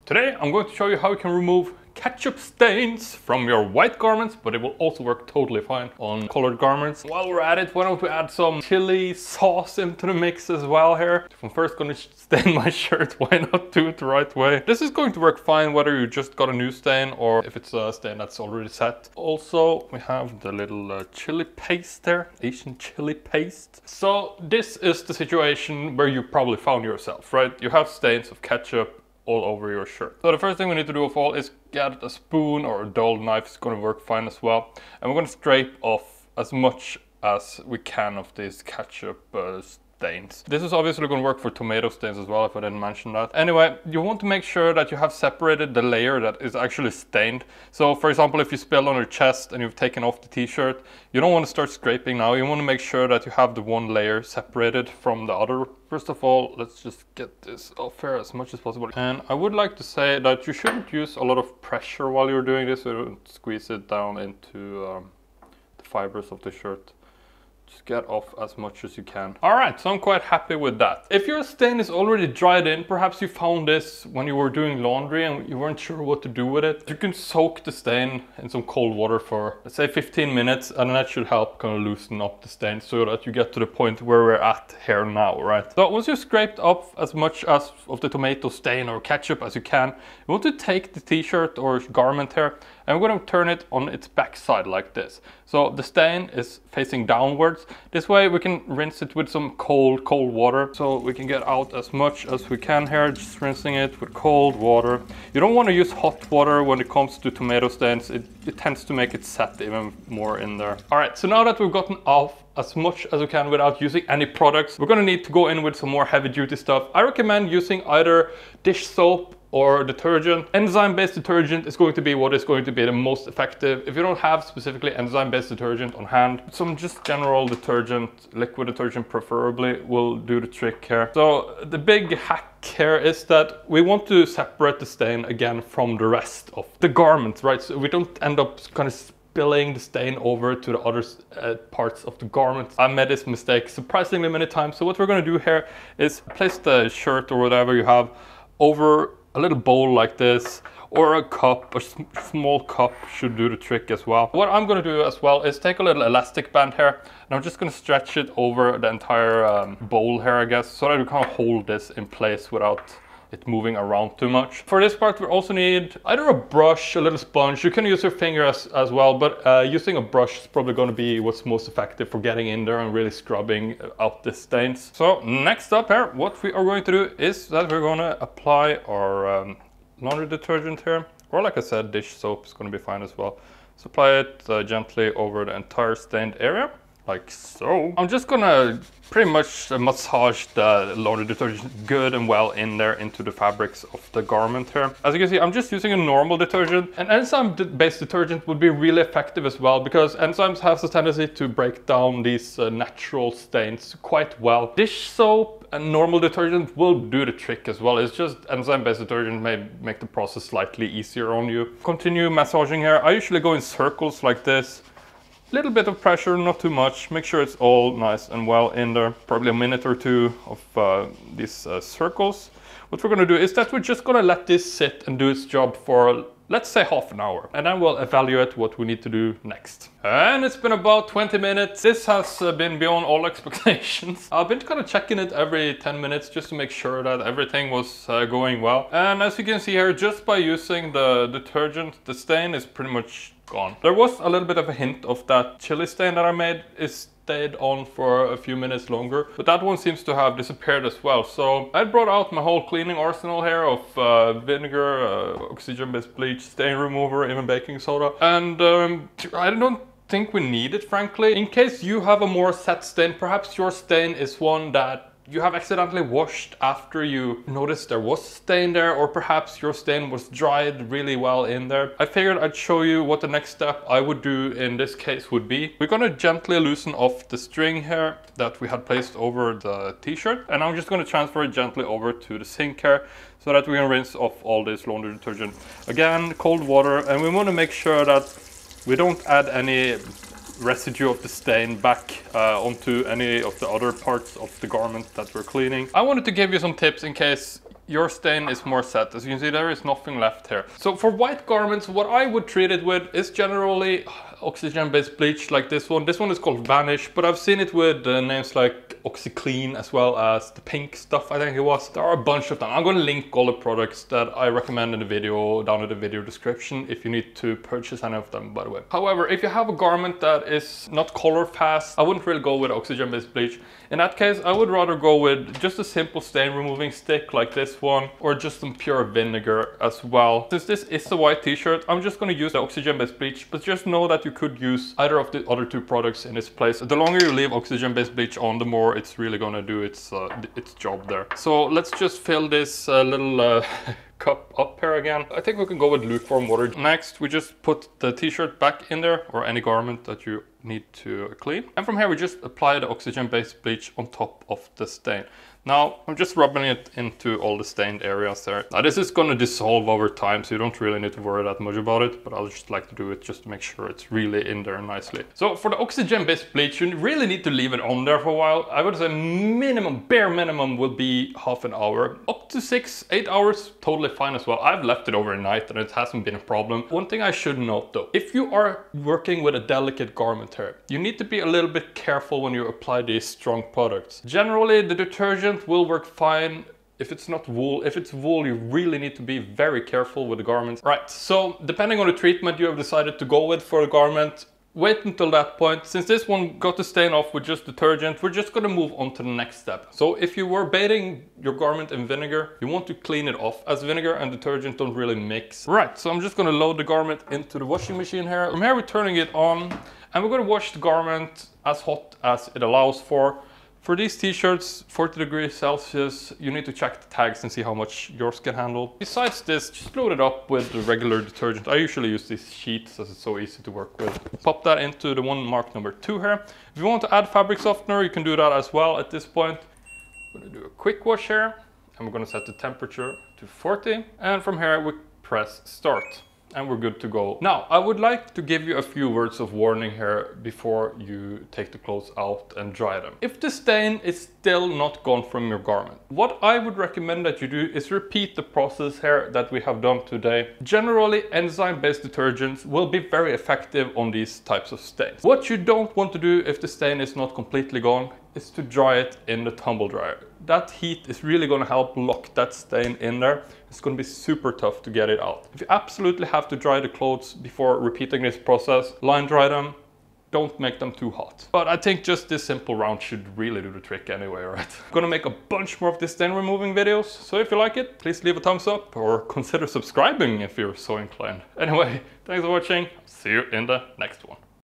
Today I'm going to show you how you can remove ketchup stains from your white garments, but it will also work totally fine on colored garments. While we're at it, why don't we add some chili sauce into the mix as well here. If I'm first going to stain my shirt, why not do it the right way? This is going to work fine whether you just got a new stain or if it's a stain that's already set. Also, we have the little chili paste there, Asian chili paste. So this is the situation where you probably found yourself, right? You have stains of ketchup all over your shirt. So the first thing we need to do of all is get a spoon or a dull knife. It's going to work fine as well. And we're going to scrape off as much as we can of these ketchup stains. This is obviously going to work for tomato stains as well, if I didn't mention that. Anyway, you want to make sure that you have separated the layer that is actually stained. So for example, if you spill on your chest and you've taken off the t-shirt, you don't want to start scraping now. You want to make sure that you have the one layer separated from the other. First of all, let's just get this off here as much as possible. And I would like to say that you shouldn't use a lot of pressure while you're doing this. So don't squeeze it down into the fibers of the shirt. Just get off as much as you can. Alright, so I'm quite happy with that. If your stain is already dried in, perhaps you found this when you were doing laundry and you weren't sure what to do with it, you can soak the stain in some cold water for, let's say, 15 minutes, and that should help kind of loosen up the stain so that you get to the point where we're at here now, right? So once you've scraped off as much as of the tomato stain or ketchup as you can, you want to take the t-shirt or garment here, and we're going to turn it on its backside like this. So the stain is facing downwards. This way we can rinse it with some cold water. So we can get out as much as we can here, just rinsing it with cold water. You don't want to use hot water when it comes to tomato stains. It tends to make it set even more in there. All right, so now that we've gotten off as much as we can without using any products, we're going to need to go in with some more heavy duty stuff. I recommend using either dish soap or detergent. Enzyme-based detergent is going to be what is going to be the most effective. If you don't have specifically enzyme-based detergent on hand, some just general detergent, liquid detergent preferably, will do the trick here. So the big hack here is that we want to separate the stain again from the rest of the garment, right? So we don't end up kind of spilling the stain over to the other parts of the garment. I made this mistake surprisingly many times. So what we're going to do here is place the shirt or whatever you have over a little bowl like this, or a cup, a small cup should do the trick as well. What I'm going to do as well is take a little elastic band here, and I'm just going to stretch it over the entire bowl here, I guess, so that we can hold this in place without it moving around too much. For this part, we also need either a brush, a little sponge. You can use your finger as well, but using a brush is probably going to be what's most effective for getting in there and really scrubbing out the stains. So next up here, what we are going to do is that we're going to apply our laundry detergent here, or like I said, dish soap is going to be fine as well. So apply it gently over the entire stained area, like so. I'm just gonna pretty much massage the laundry detergent good and well in there into the fabrics of the garment here. As you can see, I'm just using a normal detergent. An enzyme-based detergent would be really effective as well, because enzymes have a tendency to break down these natural stains quite well. Dish soap and normal detergent will do the trick as well. It's just enzyme-based detergent may make the process slightly easier on you. Continue massaging here. I usually go in circles like this. Little bit of pressure, not too much. Make sure it's all nice and well in there. Probably a minute or two of these circles. What we're going to do is that we're just going to let this sit and do its job for, let's say, half an hour. And then we'll evaluate what we need to do next. And it's been about 20 minutes. This has been beyond all expectations. I've been kind of checking it every 10 minutes just to make sure that everything was going well. And as you can see here, just by using the detergent, the stain is pretty much gone. There was a little bit of a hint of that chili stain that I made. It stayed on for a few minutes longer, but that one seems to have disappeared as well. So I brought out my whole cleaning arsenal here of vinegar, oxygen-based bleach, stain remover, even baking soda. And I don't think we need it, frankly. In case you have a more set stain, perhaps your stain is one that you have accidentally washed after you noticed there was stain there, or perhaps your stain was dried really well in there. I figured I'd show you what the next step I would do in this case would be. We're gonna gently loosen off the string here that we had placed over the t-shirt, and I'm just gonna transfer it gently over to the sink here so that we can rinse off all this laundry detergent. Again, cold water, and we want to make sure that we don't add any residue of the stain back onto any of the other parts of the garment that we're cleaning. I wanted to give you some tips in case your stain is more set. As you can see, there is nothing left here. So for white garments, what I would treat it with is generally oxygen-based bleach like this one. This one is called Vanish, but I've seen it with names like OxiClean as well as the pink stuff, I think it was. There are a bunch of them. I'm going to link all the products that I recommend in the video down in the video description if you need to purchase any of them, by the way. However, if you have a garment that is not color fast, I wouldn't really go with oxygen-based bleach. In that case, I would rather go with just a simple stain removing stick like this one, or just some pure vinegar as well. Since this is a white t-shirt, I'm just going to use the oxygen-based bleach, but just know that you could use either of the other two products in its place. The longer you leave oxygen-based bleach on, the more it's really going to do its job there. So let's just fill this little cup up here again. I think we can go with lukewarm water. Next, we just put the t-shirt back in there, or any garment that you need to clean. And from here, we just apply the oxygen-based bleach on top of the stain. Now, I'm just rubbing it into all the stained areas there. Now, this is going to dissolve over time, so you don't really need to worry that much about it, but I'll just like to do it just to make sure it's really in there nicely. So for the oxygen-based bleach, you really need to leave it on there for a while. I would say minimum, bare minimum will be half an hour. Up to 6-8 hours, totally fine as well. I've left it overnight and it hasn't been a problem. One thing I should note though, if you are working with a delicate garment here, you need to be a little bit careful when you apply these strong products. Generally, the detergent will work fine if it's not wool. If it's wool, you really need to be very careful with the garments. Right, so depending on the treatment you have decided to go with for the garment, wait until that point. Since this one got the stain off with just detergent, we're just gonna move on to the next step. So if you were bathing your garment in vinegar, you want to clean it off, as vinegar and detergent don't really mix. Right, so I'm just gonna load the garment into the washing machine here. From here we're turning it on, and we're gonna wash the garment as hot as it allows for. For these t-shirts, 40 degrees Celsius, you need to check the tags and see how much yours can handle. Besides this, just load it up with the regular detergent. I usually use these sheets as it's so easy to work with. Pop that into the one marked number 2 here. If you want to add fabric softener, you can do that as well at this point. I'm gonna do a quick wash here, and we're gonna set the temperature to 40. And from here, we press start. And we're good to go. Now, I would like to give you a few words of warning here before you take the clothes out and dry them. If the stain is still not gone from your garment, what I would recommend that you do is repeat the process here that we have done today. Generally, enzyme-based detergents will be very effective on these types of stains. What you don't want to do if the stain is not completely gone is to dry it in the tumble dryer. That heat is really going to help lock that stain in there. It's going to be super tough to get it out. If you absolutely have to dry the clothes before repeating this process, line dry them. Don't make them too hot. But I think just this simple round should really do the trick anyway, right? I'm gonna make a bunch more of these stain removing videos, so if you like it, please leave a thumbs up or consider subscribing if you're so inclined. Anyway, thanks for watching. See you in the next one.